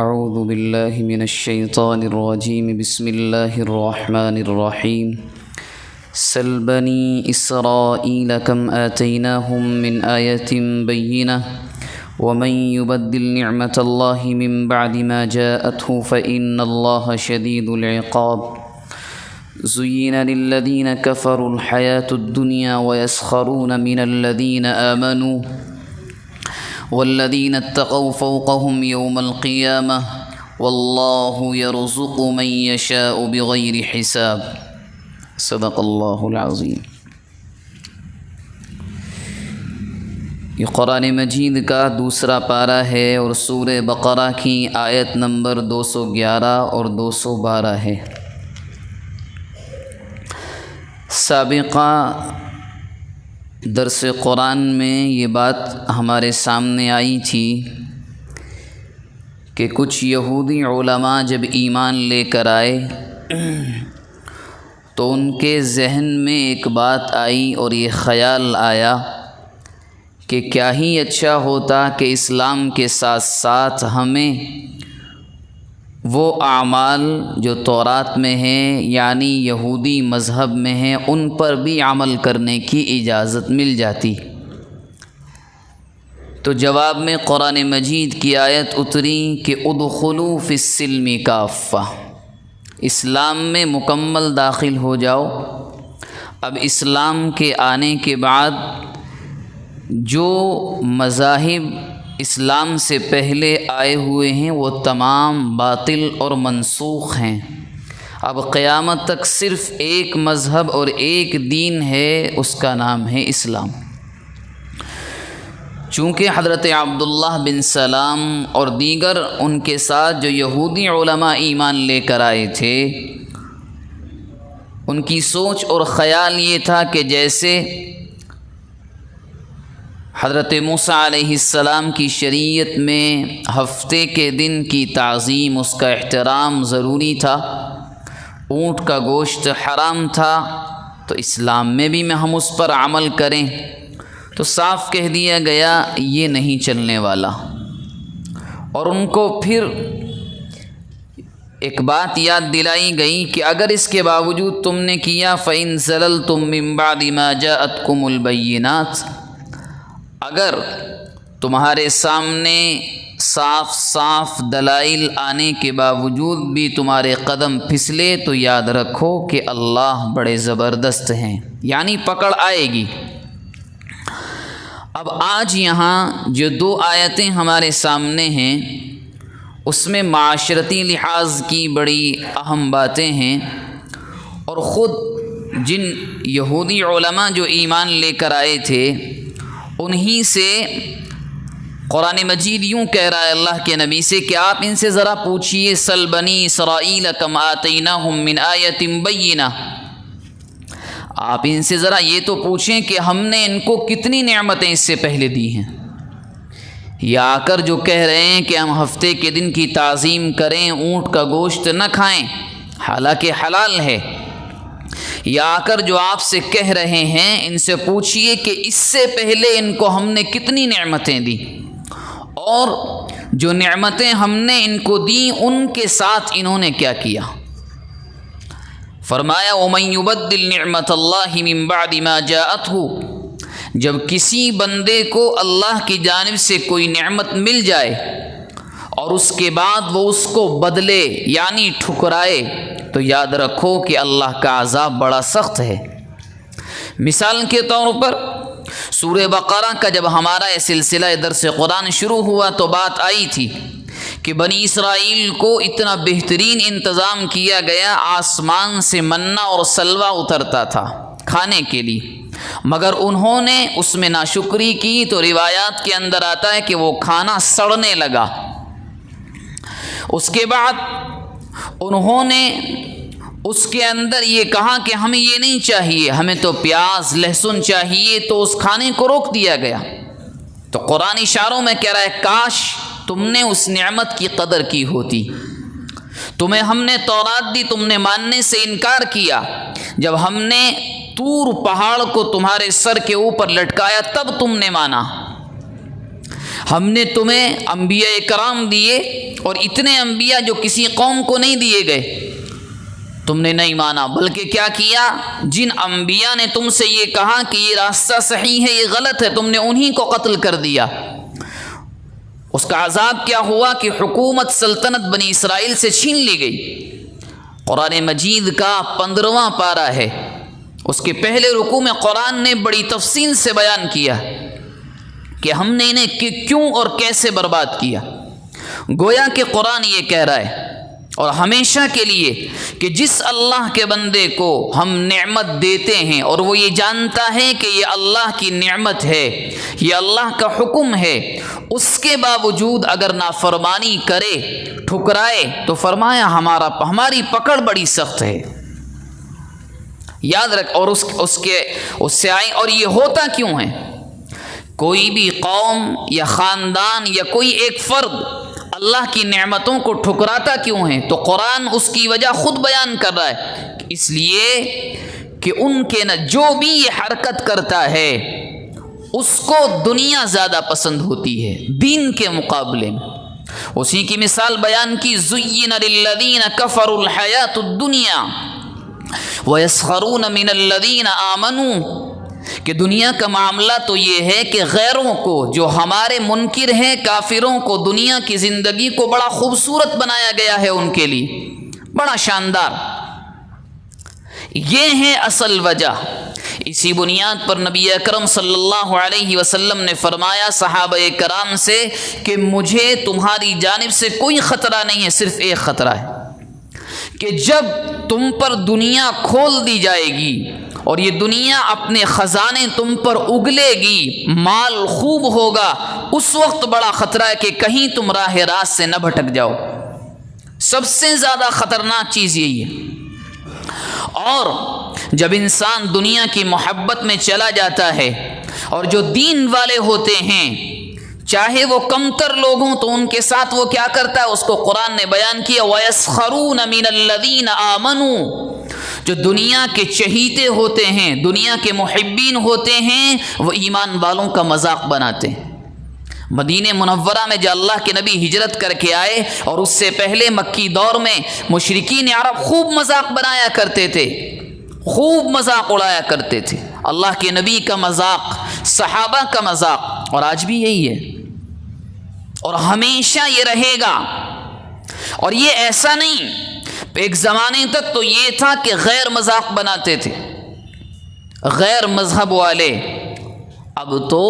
اعوذ باللہ من الشیطان الرجیم بسم اللہ الرحمن الرحیم سل بنی اسرائیل کم آتیناہم من آیۃ بینہ ومن يبدل نعمة الله من بعد ما جاءته فإن الله شديد العقاب زين للذين كفروا الحياة الدنيا ويسخرون من الذين آمنوا والذين اتقوا فوقهم يوم القيامة والله يرزق من يشاء بغير حساب صدق الله العظيم۔ یہ قرآن مجید کا دوسرا پارہ ہے اور سورہ بقرہ کی آیت نمبر 211 اور 212 ہے۔ سابقہ درس قرآن میں یہ بات ہمارے سامنے آئی تھی کہ کچھ یہودی علماء جب ایمان لے کر آئے تو ان کے ذہن میں ایک بات آئی اور یہ خیال آیا کہ کیا ہی اچھا ہوتا کہ اسلام کے ساتھ ساتھ ہمیں وہ اعمال جو تورات میں ہیں یعنی یہودی مذہب میں ہیں ان پر بھی عمل کرنے کی اجازت مل جاتی۔ تو جواب میں قرآن مجید کی آیت اتری کہ ادخلوا فی السلم کافہ، اسلام میں مکمل داخل ہو جاؤ۔ اب اسلام کے آنے کے بعد جو مذاہب اسلام سے پہلے آئے ہوئے ہیں وہ تمام باطل اور منسوخ ہیں۔ اب قیامت تک صرف ایک مذہب اور ایک دین ہے، اس کا نام ہے اسلام۔ چونکہ حضرت عبداللہ بن سلام اور دیگر ان کے ساتھ جو یہودی علماء ایمان لے کر آئے تھے، ان کی سوچ اور خیال یہ تھا کہ جیسے حضرت موسیٰ علیہ السلام کی شریعت میں ہفتے کے دن کی تعظیم، اس کا احترام ضروری تھا، اونٹ کا گوشت حرام تھا، تو اسلام میں بھی ہم اس پر عمل کریں تو صاف کہہ دیا گیا یہ نہیں چلنے والا۔ اور ان کو پھر ایک بات یاد دلائی گئی کہ اگر اس کے باوجود تم نے کیا فَإِن زَلَلْتُم مِّن بَعْدِ مَا جَاءَتْكُمُ الْبَيِّنَاتُ، اگر تمہارے سامنے صاف صاف دلائل آنے کے باوجود بھی تمہارے قدم پھسلے تو یاد رکھو کہ اللہ بڑے زبردست ہیں، یعنی پکڑ آئے گی۔ اب آج یہاں جو دو آیتیں ہمارے سامنے ہیں اس میں معاشرتی لحاظ کی بڑی اہم باتیں ہیں، اور خود جن یہودی علماء جو ایمان لے کر آئے تھے انہی سے قرآن مجید یوں کہہ رہا ہے اللہ کے نبی سے کہ آپ ان سے ذرا پوچھئے سل بنی اسرائیل کم آتیناہم من آیۃ بینہ، آپ ان سے ذرا یہ تو پوچھیں کہ ہم نے ان کو کتنی نعمتیں اس سے پہلے دی ہیں۔ یا آ کر جو کہہ رہے ہیں کہ ہم ہفتے کے دن کی تعظیم کریں، اونٹ کا گوشت نہ کھائیں حالانکہ حلال ہے، یا آ کر جو آپ سے کہہ رہے ہیں ان سے پوچھئے کہ اس سے پہلے ان کو ہم نے کتنی نعمتیں دی، اور جو نعمتیں ہم نے ان کو دیں ان کے ساتھ انہوں نے کیا کیا۔ فرمایا وَمَن يُبَدِّلْ نِعْمَةَ اللَّهِ مِن بَعْدِ مَا جَاءَتْهُ، جب کسی بندے کو اللہ کی جانب سے کوئی نعمت مل جائے اور اس کے بعد وہ اس کو بدلے یعنی ٹھکرائے تو یاد رکھو کہ اللہ کا عذاب بڑا سخت ہے۔ مثال کے طور پر سورہ بقرہ کا جب ہمارا یہ سلسلہ درس قرآن شروع ہوا تو بات آئی تھی کہ بنی اسرائیل کو اتنا بہترین انتظام کیا گیا، آسمان سے منہ اور سلوہ اترتا تھا کھانے کے لیے، مگر انہوں نے اس میں ناشکری کی تو روایات کے اندر آتا ہے کہ وہ کھانا سڑنے لگا۔ اس کے بعد انہوں نے اس کے اندر یہ کہا کہ ہمیں یہ نہیں چاہیے، ہمیں تو پیاز لہسن چاہیے، تو اس کھانے کو روک دیا گیا۔ تو قرآن اشاروں میں کہہ رہا ہے کاش تم نے اس نعمت کی قدر کی ہوتی، تمہیں ہم نے تورات دی، تم نے ماننے سے انکار کیا، جب ہم نے طور پہاڑ کو تمہارے سر کے اوپر لٹکایا تب تم نے مانا۔ ہم نے تمہیں انبیاء کرام دیے اور اتنے انبیاء جو کسی قوم کو نہیں دیے گئے، تم نے نہیں مانا، بلکہ کیا کیا؟ جن انبیاء نے تم سے یہ کہا کہ یہ راستہ صحیح ہے، یہ غلط ہے، تم نے انہی کو قتل کر دیا۔ اس کا عذاب کیا ہوا کہ حکومت سلطنت بنی اسرائیل سے چھین لی گئی۔ قرآن مجید کا 15واں پارہ ہے، اس کے پہلے رکوع میں قرآن نے بڑی تفصیل سے بیان کیا کہ ہم نے انہیں کیوں اور کیسے برباد کیا۔ گویا کہ قرآن یہ کہہ رہا ہے اور ہمیشہ کے لیے کہ جس اللہ کے بندے کو ہم نعمت دیتے ہیں اور وہ یہ جانتا ہے کہ یہ اللہ کی نعمت ہے، یہ اللہ کا حکم ہے، اس کے باوجود اگر نافرمانی کرے، ٹھکرائے، تو فرمایا ہماری پکڑ بڑی سخت ہے۔ یاد رکھ، اور اس سے آئیں، اور یہ ہوتا کیوں ہے؟ کوئی بھی قوم یا خاندان یا کوئی ایک فرد اللہ کی نعمتوں کو ٹھکراتا کیوں ہے؟ تو قرآن اس کی وجہ خود بیان کر رہا ہے، اس لیے کہ ان کے جو بھی یہ حرکت کرتا ہے اس کو دنیا زیادہ پسند ہوتی ہے دین کے مقابلے میں۔ اسی کی مثال بیان کی، زُيِّنَ لِلَّذِينَ كَفَرُوا الْحَيَاةُ الدُّنْيَا وَيَسْخَرُونَ مِنَ الَّذِينَ آمَنُوا، کہ دنیا کا معاملہ تو یہ ہے کہ غیروں کو، جو ہمارے منکر ہیں، کافروں کو، دنیا کی زندگی کو بڑا خوبصورت بنایا گیا ہے ان کے لیے، بڑا شاندار۔ یہ ہے اصل وجہ۔ اسی بنیاد پر نبی اکرم صلی اللہ علیہ وسلم نے فرمایا صحابہ کرام سے کہ مجھے تمہاری جانب سے کوئی خطرہ نہیں ہے، صرف ایک خطرہ ہے کہ جب تم پر دنیا کھول دی جائے گی اور یہ دنیا اپنے خزانے تم پر اگلے گی، مال خوب ہوگا، اس وقت بڑا خطرہ ہے کہ کہیں تم راہ راست سے نہ بھٹک جاؤ۔ سب سے زیادہ خطرناک چیز یہی ہے۔ اور جب انسان دنیا کی محبت میں چلا جاتا ہے، اور جو دین والے ہوتے ہیں چاہے وہ کمتر لوگ ہوں، تو ان کے ساتھ وہ کیا کرتا ہے؟ اس کو قرآن نے بیان کیا، وَيَسْخَرُونَ مِنَ الَّذِينَ آمَنُوا، جو دنیا کے چہیتے ہوتے ہیں، دنیا کے محبین ہوتے ہیں، وہ ایمان والوں کا مذاق بناتے ہیں۔ مدینہ منورہ میں جو اللہ کے نبی ہجرت کر کے آئے اور اس سے پہلے مکی دور میں مشرکین عرب خوب مذاق بنایا کرتے تھے، خوب مذاق اڑایا کرتے تھے، اللہ کے نبی کا مذاق، صحابہ کا مذاق، اور آج بھی یہی ہے اور ہمیشہ یہ رہے گا۔ اور یہ ایسا نہیں، ایک زمانے تک تو یہ تھا کہ غیر مذاق بناتے تھے، غیر مذہب والے، اب تو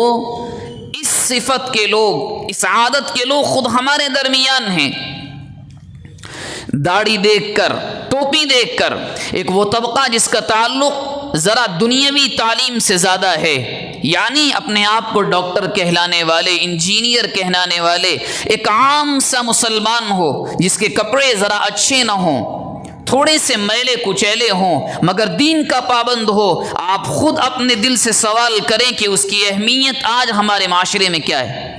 اس صفت کے لوگ، اس عادت کے لوگ خود ہمارے درمیان ہیں۔ داڑھی دیکھ کر، ٹوپی دیکھ کر، ایک وہ طبقہ جس کا تعلق ذرا دنیاوی تعلیم سے زیادہ ہے، یعنی اپنے آپ کو ڈاکٹر کہلانے والے، انجینئر کہلانے والے، ایک عام سا مسلمان ہو جس کے کپڑے ذرا اچھے نہ ہوں، تھوڑے سے میلے کچیلے ہوں، مگر دین کا پابند ہو۔ آپ خود اپنے دل سے سوال کریں کہ اس کی اہمیت آج ہمارے معاشرے میں کیا ہے؟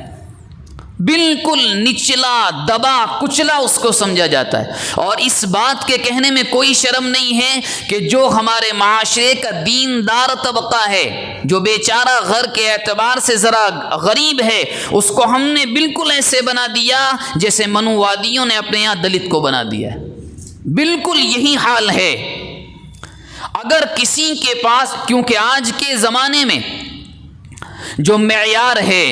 بالکل نچلا، دبا کچلا اس کو سمجھا جاتا ہے۔ اور اس بات کے کہنے میں کوئی شرم نہیں ہے کہ جو ہمارے معاشرے کا دیندار طبقہ ہے، جو بیچارہ گھر کے اعتبار سے ذرا غریب ہے، اس کو ہم نے بالکل ایسے بنا دیا جیسے منووادیوں نے اپنے یہاں دلت کو بنا دیا ہے۔ بالکل یہی حال ہے۔ اگر کسی کے پاس، کیونکہ آج کے زمانے میں جو معیار ہے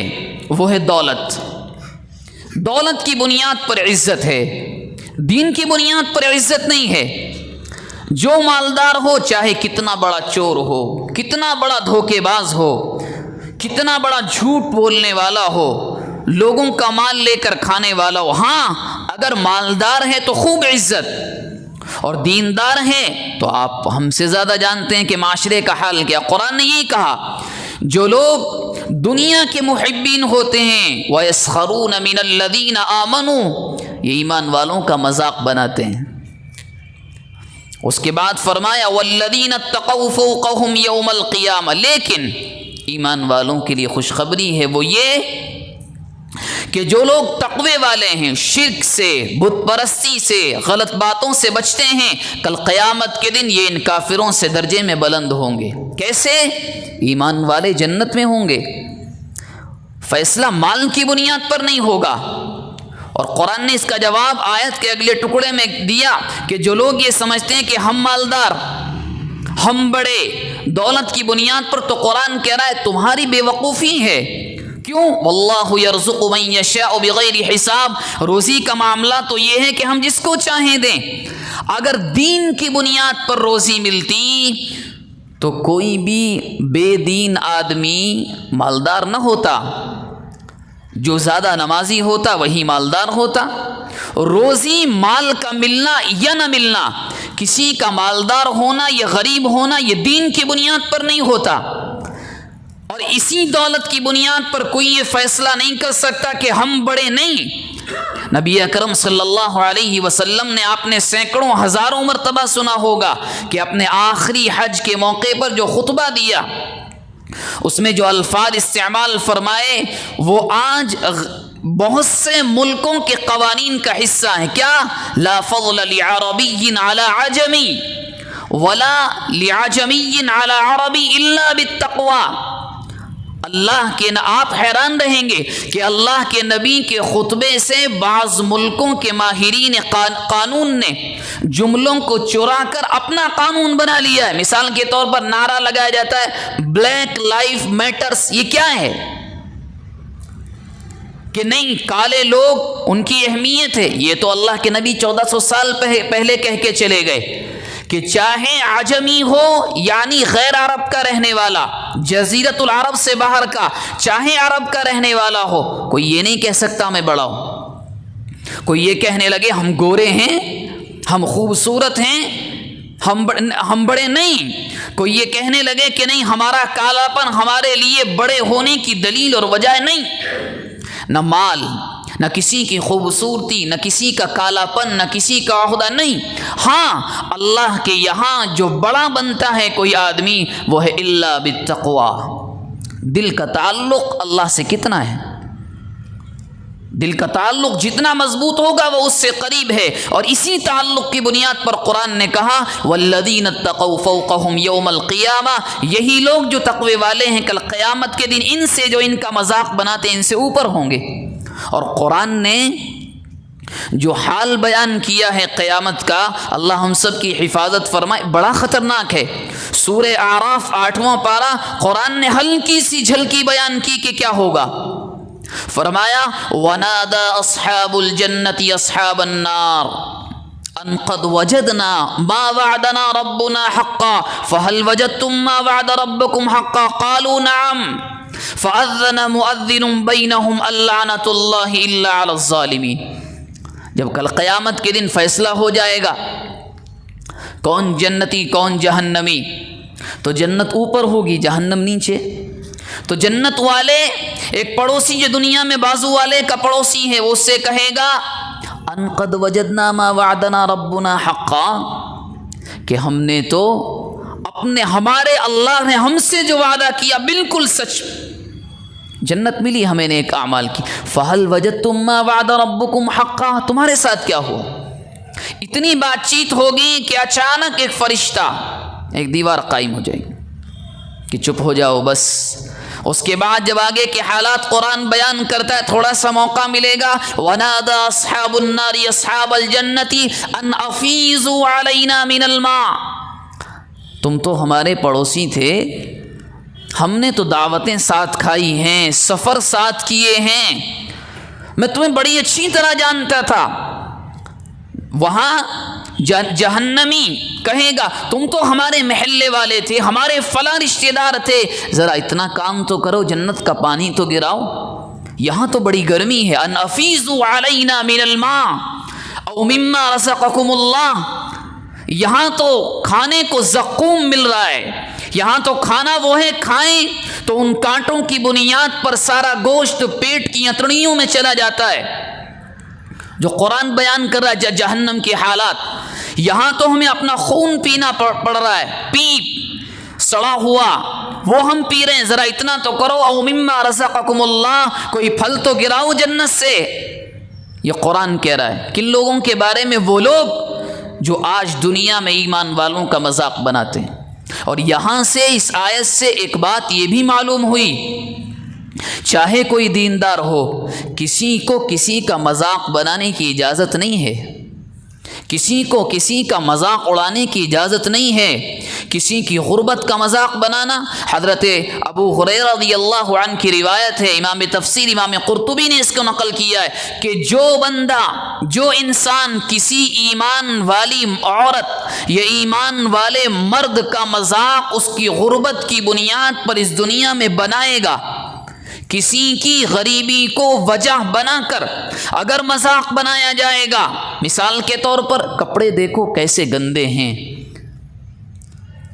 وہ ہے دولت، دولت کی بنیاد پر عزت ہے، دین کی بنیاد پر عزت نہیں ہے۔ جو مالدار ہو، چاہے کتنا بڑا چور ہو، کتنا بڑا دھوکے باز ہو، کتنا بڑا جھوٹ بولنے والا ہو، لوگوں کا مال لے کر کھانے والا ہو، ہاں اگر مالدار ہے تو خوب عزت، اور دیندار ہے تو آپ ہم سے زیادہ جانتے ہیں کہ معاشرے کا حال کیا۔ قرآن نے یہی کہا، جو لوگ دنیا کے محبین ہوتے ہیں، وَيَسْخَرُونَ مِنَ الَّذِينَ آمَنُوا، یہ ایمان والوں کا مذاق بناتے ہیں۔ اس کے بعد فرمایا وَالَّذِينَ اتَّقَوْا فَوْقَهُمْ يَوْمَ الْقِيَامَةِ، لیکن ایمان والوں کے لیے خوشخبری ہے، وہ یہ کہ جو لوگ تقوی والے ہیں، شرک سے، بت پرستی سے، غلط باتوں سے بچتے ہیں، کل قیامت کے دن یہ ان کافروں سے درجے میں بلند ہوں گے۔ کیسے؟ ایمان والے جنت میں ہوں گے۔ فیصلہ مال کی بنیاد پر نہیں ہوگا۔ اور قرآن نے اس کا جواب آیت کے اگلے ٹکڑے میں دیا کہ جو لوگ یہ سمجھتے ہیں کہ ہم مالدار، ہم بڑے، دولت کی بنیاد پر، تو قرآن کہہ رہا ہے تمہاری بے وقوفی ہے۔ کیوں؟ واللہ یرزق من یشاء بغیر حساب، روزی کا معاملہ تو یہ ہے کہ ہم جس کو چاہیں دیں۔ اگر دین کی بنیاد پر روزی ملتی تو کوئی بھی بے دین آدمی مالدار نہ ہوتا، جو زیادہ نمازی ہوتا وہی مالدار ہوتا۔ روزی مال کا ملنا یا نہ ملنا، کسی کا مالدار ہونا یا غریب ہونا، یہ دین کی بنیاد پر نہیں ہوتا۔ اور اسی دولت کی بنیاد پر کوئی یہ فیصلہ نہیں کر سکتا کہ ہم بڑے نہیں۔ نبی اکرم صلی اللہ علیہ وسلم نے آپ نے سینکڑوں ہزاروں مرتبہ سنا ہوگا کہ اپنے آخری حج کے موقع پر جو خطبہ دیا، اس میں جو الفاظ استعمال فرمائے وہ آج بہت سے ملکوں کے قوانین کا حصہ ہیں۔ کیا؟ لا فضل لعربی علی عجمی ولا لعجمی علی عربی الا بالتقوی۔ اللہ کے، آپ حیران رہیں گے کہ اللہ کے نبی کے خطبے سے بعض ملکوں کے ماہرین قانون نے جملوں کو چرا کر اپنا قانون بنا لیا ہے۔ مثال کے طور پر نعرہ لگایا جاتا ہے بلیک لائف میٹرز، یہ کیا ہے؟ کہ نہیں، کالے لوگ ان کی اہمیت ہے۔ یہ تو اللہ کے نبی 1400 سال پہلے کہہ کے چلے گئے کہ چاہے عجمی ہو یعنی غیر عرب کا رہنے والا، جزیرت العرب سے باہر کا، چاہے عرب کا رہنے والا ہو، کوئی یہ نہیں کہہ سکتا میں بڑا ہوں۔ کوئی یہ کہنے لگے ہم گورے ہیں، ہم خوبصورت ہیں، ہم بڑے نہیں۔ کوئی یہ کہنے لگے کہ نہیں، ہمارا کالاپن ہمارے لیے بڑے ہونے کی دلیل اور وجہ نہیں۔ نہ مال، نہ کسی کی خوبصورتی، نہ کسی کا کالاپن، نہ کسی کا عہدہ نہیں۔ ہاں، اللہ کے یہاں جو بڑا بنتا ہے کوئی آدمی وہ ہے الا بالتقوی۔ دل کا تعلق اللہ سے کتنا ہے؟ دل کا تعلق جتنا مضبوط ہوگا وہ اس سے قریب ہے۔ اور اسی تعلق کی بنیاد پر قرآن نے کہا والذین اتقوا فوقہم یوم القیامہ، یہی لوگ جو تقوی والے ہیں کل قیامت کے دن ان سے جو ان کا مذاق بناتے ہیں ان سے اوپر ہوں گے۔ اور قرآن نے جو حال بیان کیا ہے قیامت کا، اللہ ہم سب کی حفاظت فرمائے، بڑا خطرناک ہے۔ سورہ اعراف 8واں پارہ، قرآن نے ہلکی سی جھلکی بیان کی کہ کیا ہوگا۔ فرمایا وَنَادَى أَصْحَابُ الْجَنَّةِ أَصْحَابَ النَّارِ أَنْ قَدْ وَجَدْنَا مَا وَعَدَنَا رَبُّنَا حَقًّا فَهَلْ وَجَدْتُم مَّا وَعَدَ رَبُّكُمْ حَقًّا قَالُوا نَعَمْ فَأَذَّنَ مُؤَذِّنٌ بَيْنَهُمْ اللَّعْنَةُ اللَّهِ إِلَّا عَلَى الظَّالِمِينَ۔ جب کل قیامت کے دن فیصلہ ہو جائے گا کون جنتی کون جہنمی، تو جنت اوپر ہوگی جہنم نیچے۔ تو جنت والے، ایک پڑوسی جو دنیا میں بازو والے کا پڑوسی ہے، وہ اس سے کہے گا ان قد وجدنا ما وعدنا ربنا حقا، کہ ہم نے تو ہمارے اللہ نے ہم سے جو وعدہ کیا بالکل سچ، جنت ملی ہمیں نیک اعمال کی۔ فہل وجدتم ما وعد ربکم حقا، تمہارے ساتھ کیا ہوا؟ اتنی بات چیت ہوگی کہ اچانک ایک فرشتہ، ایک دیوار قائم ہو جائے گی کہ چپ ہو جاؤ بس۔ اس کے بعد جب آگے کے حالات قرآن بیان کرتا ہے، تھوڑا سا موقع ملے گا۔ وَنَادَى أَصْحَابُ النَّارِ أَصْحَابَ الْجَنَّةِ أَنْ أَفِيضُوا عَلَيْنَا مِنَ الْمَاءِ، تم تو ہمارے پڑوسی تھے، ہم نے تو دعوتیں ساتھ کھائی ہیں، سفر ساتھ کیے ہیں، میں تمہیں بڑی اچھی طرح جانتا تھا۔ وہاں جہنمی کہے گا تم تو ہمارے محلے والے تھے، ہمارے فلاں رشتہ دار تھے، ذرا اتنا کام تو کرو، جنت کا پانی تو گراؤ، یہاں تو بڑی گرمی ہے۔ ان افیضوا علینا من الماء او مما رزقکم اللہ، یہاں تو کھانے کو زقوم مل رہا ہے، یہاں تو کھانا وہ ہے کھائیں تو ان کانٹوں کی بنیاد پر سارا گوشت پیٹ کی اتڑیوں میں چلا جاتا ہے۔ جو قرآن بیان کر رہا ہے جہنم کے حالات، یہاں تو ہمیں اپنا خون پینا پڑ رہا ہے، پیپ سڑا ہوا وہ ہم پی رہے ہیں، ذرا اتنا تو کرو۔ او مما رزقکم اللہ، کوئی پھل تو گراؤ جنت سے۔ یہ قرآن کہہ رہا ہے کن لوگوں کے بارے میں؟ وہ لوگ جو آج دنیا میں ایمان والوں کا مذاق بناتے ہیں۔ اور یہاں سے اس آیت سے ایک بات یہ بھی معلوم ہوئی چاہے کوئی دیندار ہو، کسی کو کسی کا مذاق بنانے کی اجازت نہیں ہے، کسی کو کسی کا مذاق اڑانے کی اجازت نہیں ہے۔ کسی کی غربت کا مذاق بنانا، حضرت ابو ہریرہ رضی اللہ عنہ کی روایت ہے، امام تفسیر امام قرطبی نے اس کو نقل کیا ہے کہ جو بندہ، جو انسان کسی ایمان والی عورت یا ایمان والے مرد کا مذاق اس کی غربت کی بنیاد پر اس دنیا میں بنائے گا، کسی کی غریبی کو وجہ بنا کر اگر مذاق بنایا جائے گا، مثال کے طور پر کپڑے دیکھو کیسے گندے ہیں،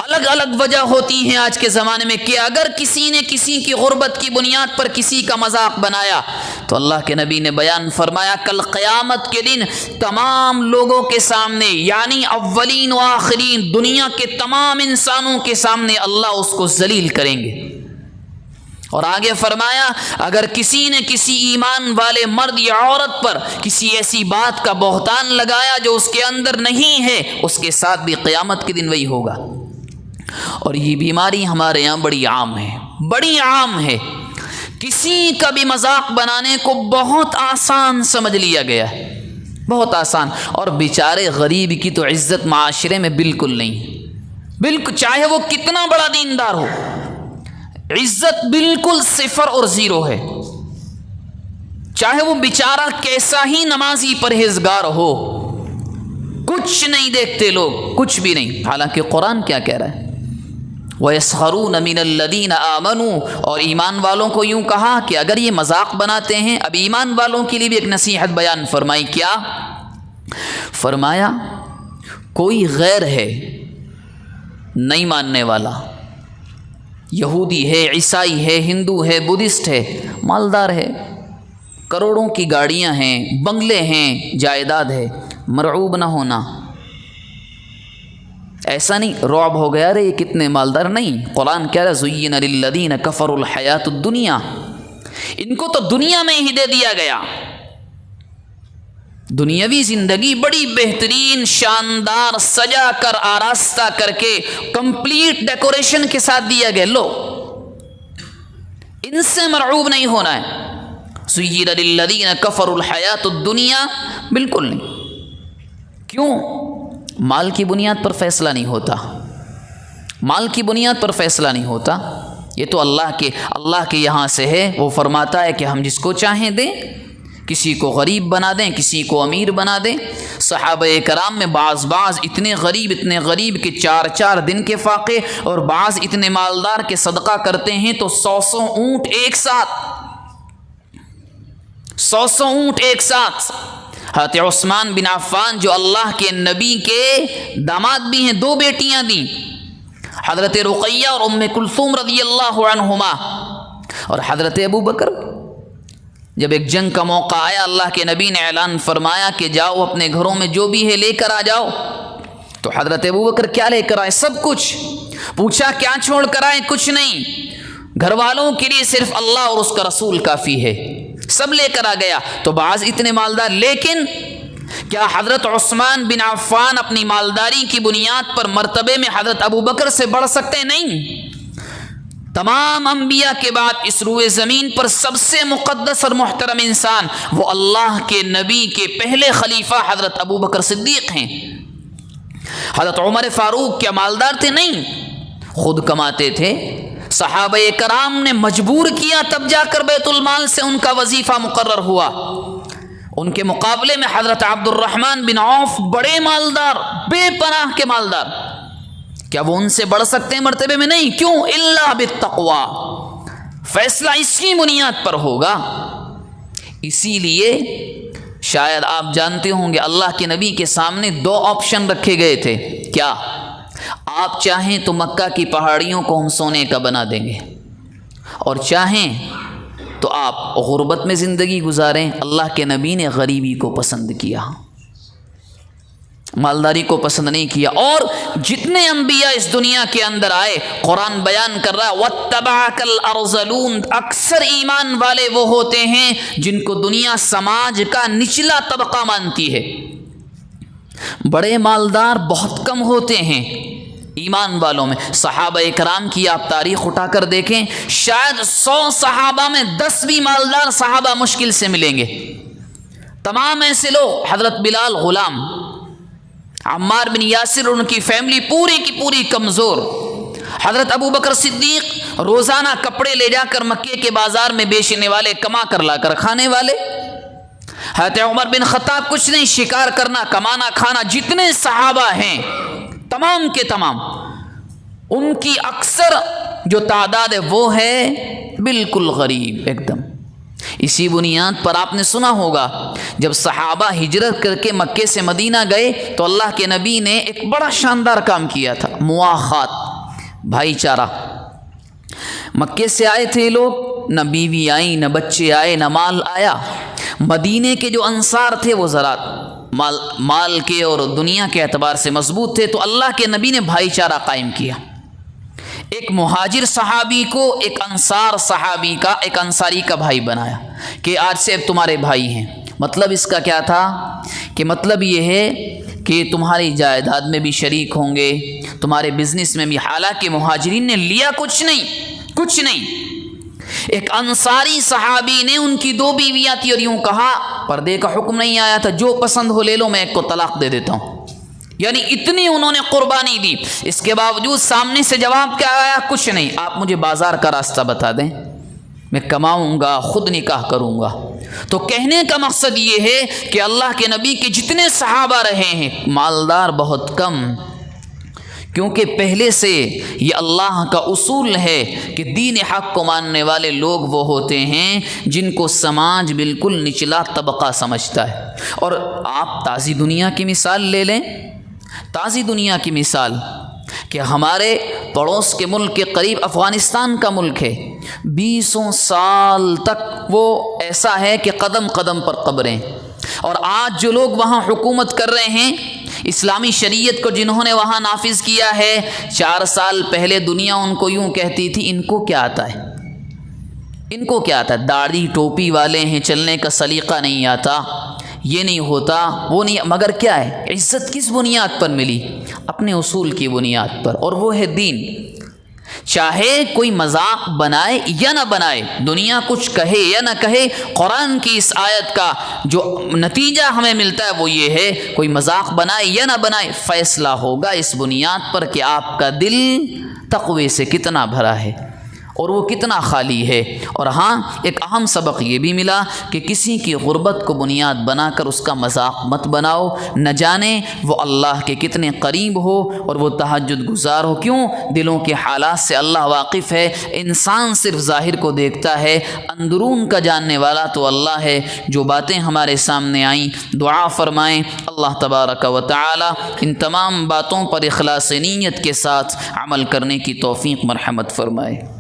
الگ الگ وجہ ہوتی ہیں آج کے زمانے میں کہ اگر کسی نے کسی کی غربت کی بنیاد پر کسی کا مذاق بنایا تو اللہ کے نبی نے بیان فرمایا کل قیامت کے دن تمام لوگوں کے سامنے، یعنی اولین و آخرین، دنیا کے تمام انسانوں کے سامنے اللہ اس کو ذلیل کریں گے۔ اور آگے فرمایا اگر کسی نے کسی ایمان والے مرد یا عورت پر کسی ایسی بات کا بہتان لگایا جو اس کے اندر نہیں ہے، اس کے ساتھ بھی قیامت کے دن وہی ہوگا۔ اور یہ بیماری ہمارے یہاں بڑی عام ہے، بڑی عام ہے، کسی کا بھی مذاق بنانے کو بہت آسان سمجھ لیا گیا ہے، بہت آسان۔ اور بیچارے غریب کی تو عزت معاشرے میں بالکل نہیں، بالکل، چاہے وہ کتنا بڑا دیندار ہو، عزت بالکل صفر اور زیرو ہے، چاہے وہ بیچارہ کیسا ہی نمازی پرہیزگار ہو، کچھ نہیں دیکھتے لوگ، کچھ بھی نہیں۔ حالانکہ قرآن کیا کہہ رہا ہے؟ وَيَسْخَرُونَ مِنَ الَّذِينَ آمَنُوا، اور ایمان والوں کو یوں کہا کہ اگر یہ مذاق بناتے ہیں، اب ایمان والوں کے لیے بھی ایک نصیحت بیان فرمائی۔ کیا فرمایا؟ کوئی غیر ہے، نہیں ماننے والا، یہودی ہے، عیسائی ہے، ہندو ہے، بدھسٹ ہے، مالدار ہے، کروڑوں کی گاڑیاں ہیں، بنگلے ہیں، جائیداد ہے، مرعوب نہ ہونا۔ ایسا نہیں رعب ہو گیا رے یہ کتنے مالدار، نہیں، قرآن کہہ رہا زُيِّنَ لِلَّذِينَ كَفَرُوا الْحَيَاةُ الدُّنْيَا، ان کو تو دنیا میں ہی دے دیا گیا، دنیاوی زندگی بڑی بہترین، شاندار، سجا کر، آراستہ کر کے، کمپلیٹ ڈیکوریشن کے ساتھ دیا گیا، لو ان سے مرعوب نہیں ہونا ہے۔ زُيِّنَ لِلَّذِينَ كَفَرُوا الْحَيَاةُ الدُّنْيَا، بالکل نہیں۔ کیوں؟ مال کی بنیاد پر فیصلہ نہیں ہوتا، مال کی بنیاد پر فیصلہ نہیں ہوتا، یہ تو اللہ کے یہاں سے ہے۔ وہ فرماتا ہے کہ ہم جس کو چاہیں دیں، کسی کو غریب بنا دیں، کسی کو امیر بنا دیں۔ صحابہ کرام میں بعض اتنے غریب کہ 4 دن کے فاقے، اور بعض اتنے مالدار کے صدقہ کرتے ہیں تو 100 اونٹ ایک ساتھ، 100 اونٹ ایک ساتھ۔ حضرت عثمان بن عفان جو اللہ کے نبی کے داماد بھی ہیں، 2 بیٹیاں دیں، حضرت رقیہ اور ام کلثوم رضی اللہ عنہما، اور حضرت ابو بکر جب ایک جنگ کا موقع آیا، اللہ کے نبی نے اعلان فرمایا کہ جاؤ اپنے گھروں میں جو بھی ہے لے کر آ جاؤ، تو حضرت ابو بکر کیا لے کر آئے؟ سب کچھ۔ پوچھا کیا چھوڑ کر آئے؟ کچھ نہیں، گھر والوں کے لیے صرف اللہ اور اس کا رسول کافی ہے، سب لے کر آ گیا۔ تو بعض اتنے مالدار، لیکن کیا حضرت عثمان بن عفان اپنی مالداری کی بنیاد پر مرتبے میں حضرت ابو بکر سے بڑھ سکتے؟ نہیں۔ تمام انبیاء کے بعد اس روئے زمین پر سب سے مقدس اور محترم انسان وہ اللہ کے نبی کے پہلے خلیفہ حضرت ابو بکر صدیق ہیں۔ حضرت عمر فاروق کیا مالدار تھے؟ نہیں، خود کماتے تھے۔ صحابہ کرام نے مجبور کیا، تب جا کر بیت المال سے ان کا وظیفہ مقرر ہوا۔ ان کے مقابلے میں حضرت عبد الرحمن بن عوف بڑے مالدار، بے پناہ کے مالدار، کیا وہ ان سے بڑھ سکتے ہیں مرتبے میں؟ نہیں۔ کیوں؟ الا بالتقوی، فیصلہ اس کی بنیاد پر ہوگا۔ اسی لیے شاید آپ جانتے ہوں گے اللہ کے نبی کے سامنے 2 آپشن رکھے گئے تھے۔ کیا؟ آپ چاہیں تو مکہ کی پہاڑیوں کو ہم سونے کا بنا دیں گے، اور چاہیں تو آپ غربت میں زندگی گزاریں۔ اللہ کے نبی نے غریبی کو پسند کیا، مالداری کو پسند نہیں کیا۔ اور جتنے انبیاء اس دنیا کے اندر آئے، قرآن بیان کر رہا ہے وَاتَّبَعَكَ الْأَرْذَلُونَ، اکثر ایمان والے وہ ہوتے ہیں جن کو دنیا سماج کا نچلا طبقہ مانتی ہے۔ بڑے مالدار بہت کم ہوتے ہیں، ایمان والوں میں صحابہ اکرام کی آپ تاریخ اٹھا کر دیکھیں، شاید 100 صحابہ میں 10 بھی مالدار صحابہ مشکل سے ملیں گے۔ تمام ایسے لوگ، حضرت بلال غلام، عمار بن یاسر ان کی فیملی پوری کی پوری کمزور، حضرت ابو بکر صدیق روزانہ کپڑے لے جا کر مکے کے بازار میں بیچنے والے، کما کر لا کر کھانے والے، حضرت عمر بن خطاب کچھ نہیں، شکار کرنا، کمانا، کھانا، جتنے صحابہ ہیں تمام کے تمام، ان کی اکثر جو تعداد ہے وہ ہے بالکل غریب ایک دم۔ اسی بنیاد پر آپ نے سنا ہوگا جب صحابہ ہجرت کر کے مکے سے مدینہ گئے تو اللہ کے نبی نے ایک بڑا شاندار کام کیا تھا، مواخات، بھائی چارہ۔ مکے سے آئے تھے لوگ، نہ بیوی آئی، نہ بچے آئے، نہ مال آیا۔ مدینے کے جو انصار تھے وہ ذرا مال کے اور دنیا کے اعتبار سے مضبوط تھے، تو اللہ کے نبی نے بھائی چارہ قائم کیا۔ ایک مہاجر صحابی کو ایک انصار صحابی کا، ایک انصاری کا بھائی بنایا کہ آج سے اب تمہارے بھائی ہیں۔ مطلب اس کا کیا تھا کہ مطلب یہ ہے کہ تمہاری جائیداد میں بھی شریک ہوں گے، تمہارے بزنس میں بھی۔ حالانکہ مہاجرین نے لیا کچھ نہیں۔ ایک انصاری صحابی نے، ان کی 2 بیویاں تھی اور یوں کہا، پردے کا حکم نہیں آیا تھا، جو پسند ہو لے لو، میں ایک کو طلاق دے دیتا ہوں۔ یعنی اتنی انہوں نے قربانی دی، اس کے باوجود سامنے سے جواب کیا آیا؟ کچھ نہیں، آپ مجھے بازار کا راستہ بتا دیں، میں کماؤں گا، خود نکاح کروں گا۔ تو کہنے کا مقصد یہ ہے کہ اللہ کے نبی کے جتنے صحابہ رہے ہیں مالدار بہت کم، کیونکہ پہلے سے یہ اللہ کا اصول ہے کہ دین حق کو ماننے والے لوگ وہ ہوتے ہیں جن کو سماج بالکل نچلا طبقہ سمجھتا ہے۔ اور آپ تازی دنیا کی مثال لے لیں، تازی دنیا کی مثال کہ ہمارے پڑوس کے ملک کے قریب افغانستان کا ملک ہے، 20 سال تک وہ ایسا ہے کہ قدم قدم پر قبریں، اور آج جو لوگ وہاں حکومت کر رہے ہیں، اسلامی شریعت کو جنہوں نے وہاں نافذ کیا ہے، 4 سال پہلے دنیا ان کو یوں کہتی تھی ان کو کیا آتا ہے، ان کو کیا آتا ہے، داڑھی ٹوپی والے ہیں، چلنے کا سلیقہ نہیں آتا، یہ نہیں ہوتا، وہ نہیں۔ مگر کیا ہے، عزت کس بنیاد پر ملی؟ اپنے اصول کی بنیاد پر، اور وہ ہے دین۔ چاہے کوئی مذاق بنائے یا نہ بنائے، دنیا کچھ کہے یا نہ کہے، قرآن کی اس آیت کا جو نتیجہ ہمیں ملتا ہے وہ یہ ہے، کوئی مذاق بنائے یا نہ بنائے، فیصلہ ہوگا اس بنیاد پر کہ آپ کا دل تقوی سے کتنا بھرا ہے اور وہ کتنا خالی ہے۔ اور ہاں، ایک اہم سبق یہ بھی ملا کہ کسی کی غربت کو بنیاد بنا کر اس کا مذاق مت بناؤ، نہ جانے وہ اللہ کے کتنے قریب ہو اور وہ تہجد گزار ہو۔ کیوں؟ دلوں کے حالات سے اللہ واقف ہے، انسان صرف ظاہر کو دیکھتا ہے، اندرون کا جاننے والا تو اللہ ہے۔ جو باتیں ہمارے سامنے آئیں، دعا فرمائیں اللہ تبارک و تعالی ان تمام باتوں پر اخلاص نیت کے ساتھ عمل کرنے کی توفیق مرحمت فرمائے۔